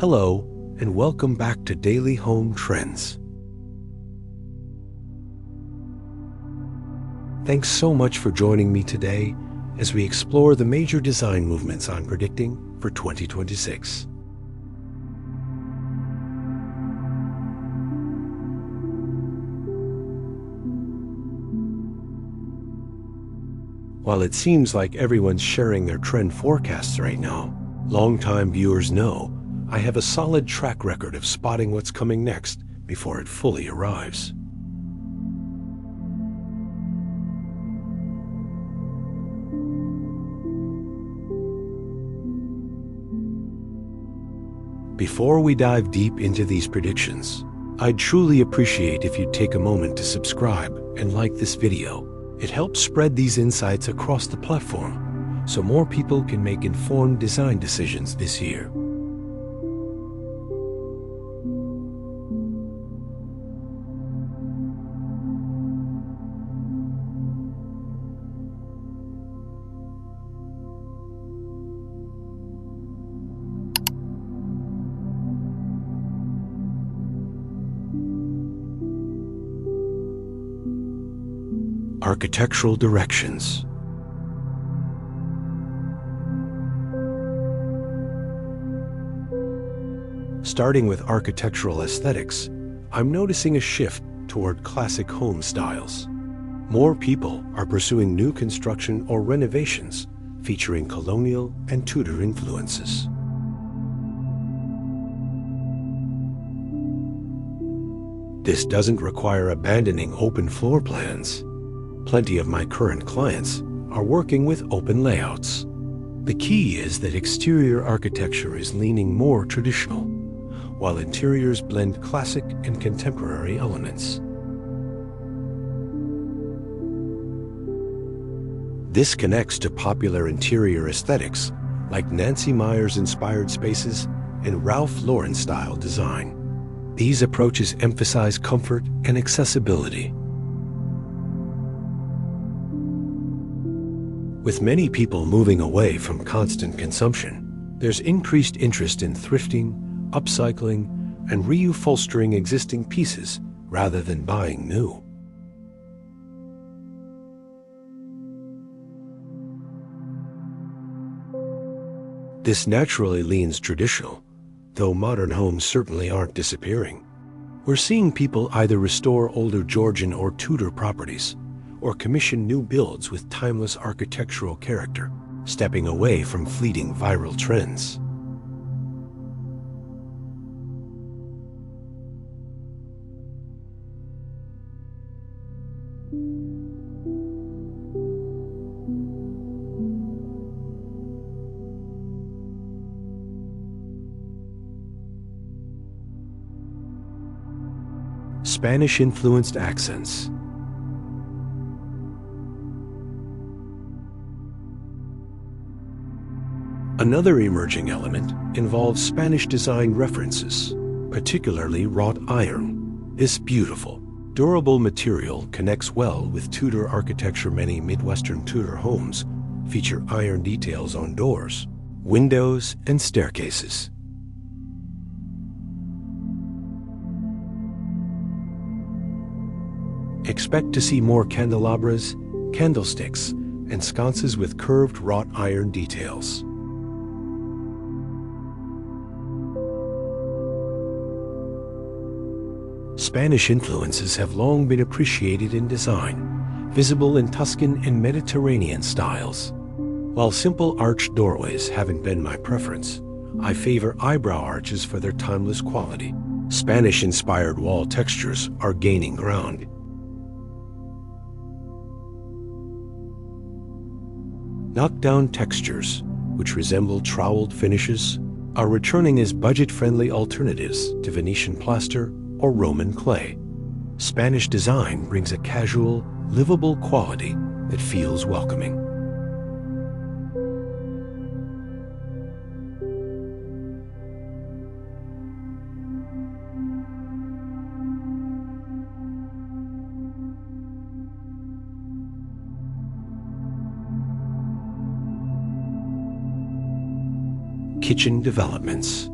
Hello, and welcome back to Daily Home Trends. Thanks so much for joining me today as we explore the major design movements I'm predicting for 2026. While it seems like everyone's sharing their trend forecasts right now, longtime viewers know I have a solid track record of spotting what's coming next before it fully arrives. Before we dive deep into these predictions, I'd truly appreciate if you'd take a moment to subscribe and like this video. It helps spread these insights across the platform so more people can make informed design decisions this year. Architectural directions. Starting with architectural aesthetics, I'm noticing a shift toward classic home styles. More people are pursuing new construction or renovations featuring Colonial and Tudor influences. This doesn't require abandoning open floor plans. Plenty of my current clients are working with open layouts. The key is that exterior architecture is leaning more traditional, while interiors blend classic and contemporary elements. This connects to popular interior aesthetics like Nancy Meyers-inspired spaces and Ralph Lauren-style design. These approaches emphasize comfort and accessibility. With many people moving away from constant consumption, there's increased interest in thrifting, upcycling, and reupholstering existing pieces rather than buying new. This naturally leans traditional, though modern homes certainly aren't disappearing. We're seeing people either restore older Georgian or Tudor properties, or commission new builds with timeless architectural character, stepping away from fleeting viral trends. Spanish-influenced accents. Another emerging element involves Spanish design references, particularly wrought iron. This beautiful, durable material connects well with Tudor architecture. Many Midwestern Tudor homes feature iron details on doors, windows, and staircases. Expect to see more candelabras, candlesticks, and sconces with curved wrought iron details. Spanish influences have long been appreciated in design, visible in Tuscan and Mediterranean styles. While simple arched doorways haven't been my preference, I favor eyebrow arches for their timeless quality. Spanish-inspired wall textures are gaining ground. Knockdown textures, which resemble troweled finishes, are returning as budget-friendly alternatives to Venetian plaster or Roman clay. Spanish design brings a casual, livable quality that feels welcoming. Kitchen developments.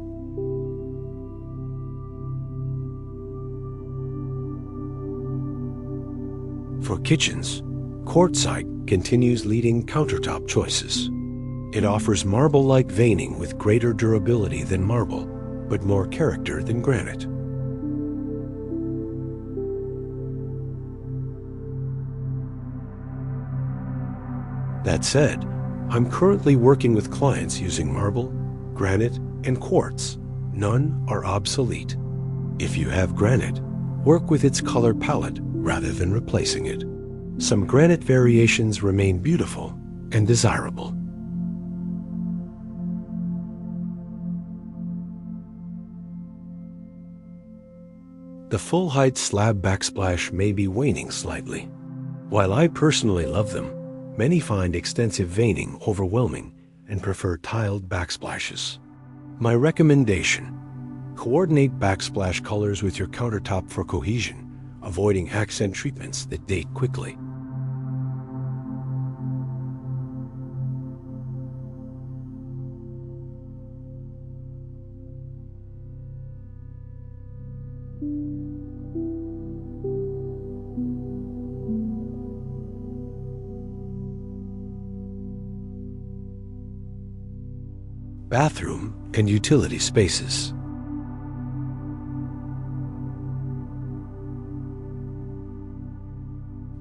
For kitchens, quartzite continues leading countertop choices. It offers marble-like veining with greater durability than marble, but more character than granite. That said, I'm currently working with clients using marble, granite, and quartz. None are obsolete. If you have granite, work with its color palette rather than replacing it. Some granite variations remain beautiful and desirable. The full-height slab backsplash may be waning slightly. While I personally love them, many find extensive veining overwhelming and prefer tiled backsplashes. My recommendation: coordinate backsplash colors with your countertop for cohesion, avoiding accent treatments that date quickly. Bathroom and utility spaces.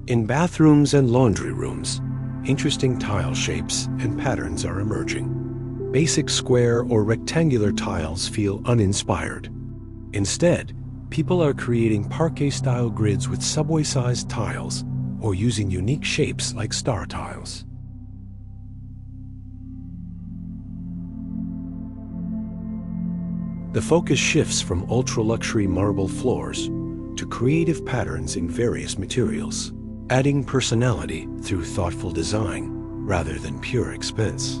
In bathrooms and laundry rooms, interesting tile shapes and patterns are emerging. Basic square or rectangular tiles feel uninspired. Instead, people are creating parquet-style grids with subway-sized tiles or using unique shapes like star tiles. The focus shifts from ultra-luxury marble floors to creative patterns in various materials, adding personality through thoughtful design rather than pure expense.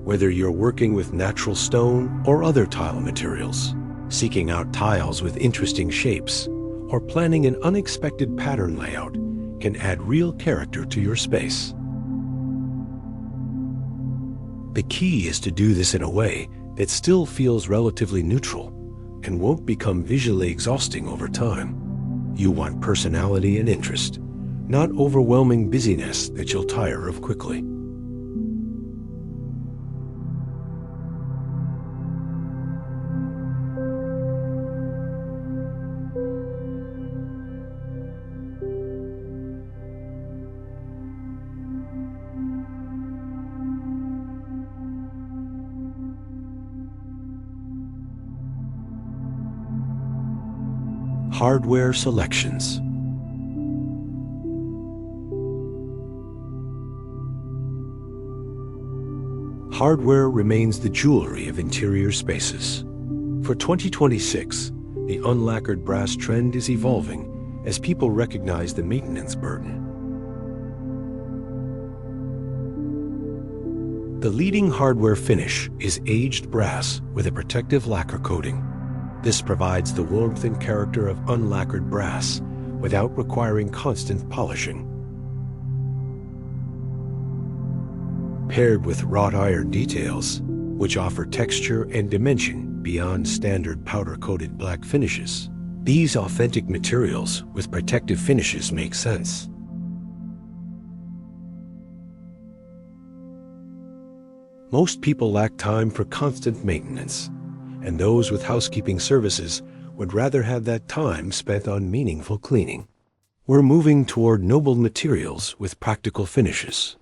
Whether you're working with natural stone or other tile materials, seeking out tiles with interesting shapes, or planning an unexpected pattern layout can add real character to your space. The key is to do this in a way that still feels relatively neutral and won't become visually exhausting over time. You want personality and interest, not overwhelming busyness that you'll tire of quickly. Hardware selections. Hardware remains the jewelry of interior spaces. For 2026, the unlacquered brass trend is evolving as people recognize the maintenance burden. The leading hardware finish is aged brass with a protective lacquer coating. This provides the warmth and character of unlacquered brass without requiring constant polishing. Paired with wrought iron details, which offer texture and dimension beyond standard powder-coated black finishes, these authentic materials with protective finishes make sense. Most people lack time for constant maintenance, and those with housekeeping services would rather have that time spent on meaningful cleaning. We're moving toward noble materials with practical finishes.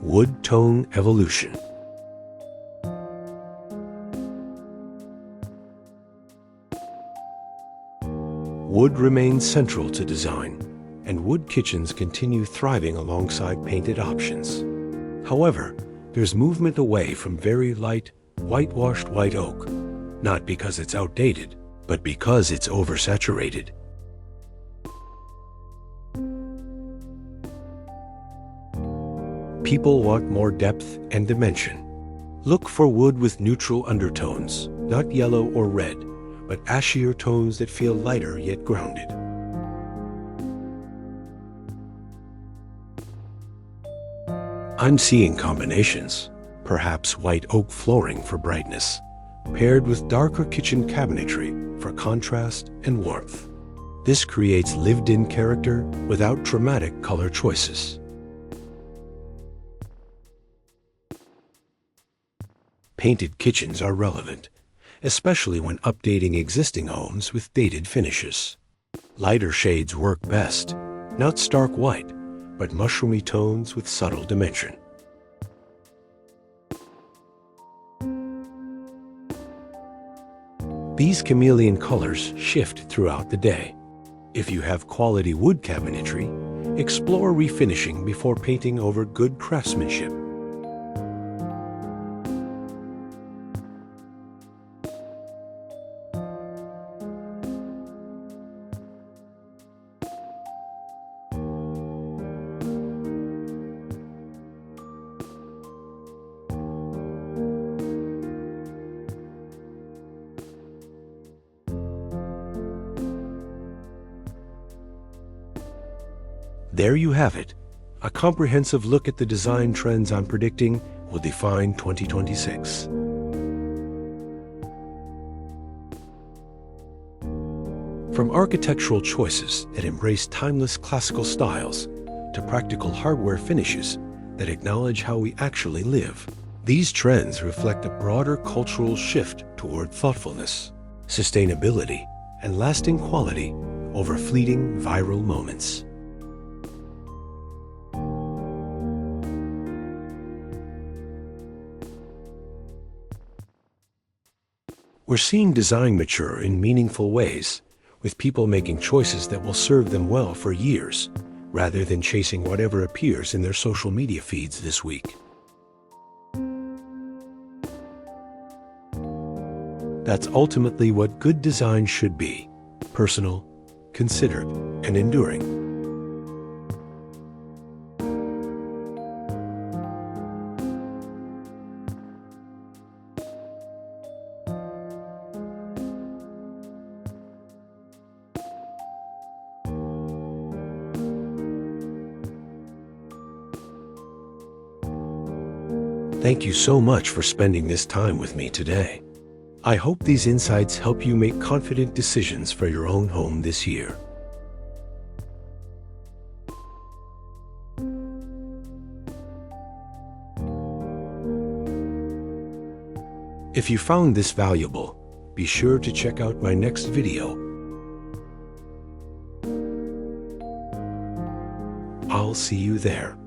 Wood tone evolution. Wood remains central to design, and wood kitchens continue thriving alongside painted options. However, there's movement away from very light, whitewashed white oak, not because it's outdated, but because it's oversaturated. People want more depth and dimension. Look for wood with neutral undertones, not yellow or red, but ashier tones that feel lighter yet grounded. I'm seeing combinations, perhaps white oak flooring for brightness, paired with darker kitchen cabinetry for contrast and warmth. This creates lived-in character without dramatic color choices. Painted kitchens are relevant, especially when updating existing homes with dated finishes. Lighter shades work best, not stark white, but mushroomy tones with subtle dimension. These chameleon colors shift throughout the day. If you have quality wood cabinetry, explore refinishing before painting over good craftsmanship. There you have it, a comprehensive look at the design trends I'm predicting will define 2026. From architectural choices that embrace timeless classical styles to practical hardware finishes that acknowledge how we actually live, these trends reflect a broader cultural shift toward thoughtfulness, sustainability, and lasting quality over fleeting viral moments. We're seeing design mature in meaningful ways, with people making choices that will serve them well for years, rather than chasing whatever appears in their social media feeds this week. That's ultimately what good design should be: personal, considered, and enduring. Thank you so much for spending this time with me today. I hope these insights help you make confident decisions for your own home this year. If you found this valuable, be sure to check out my next video. I'll see you there.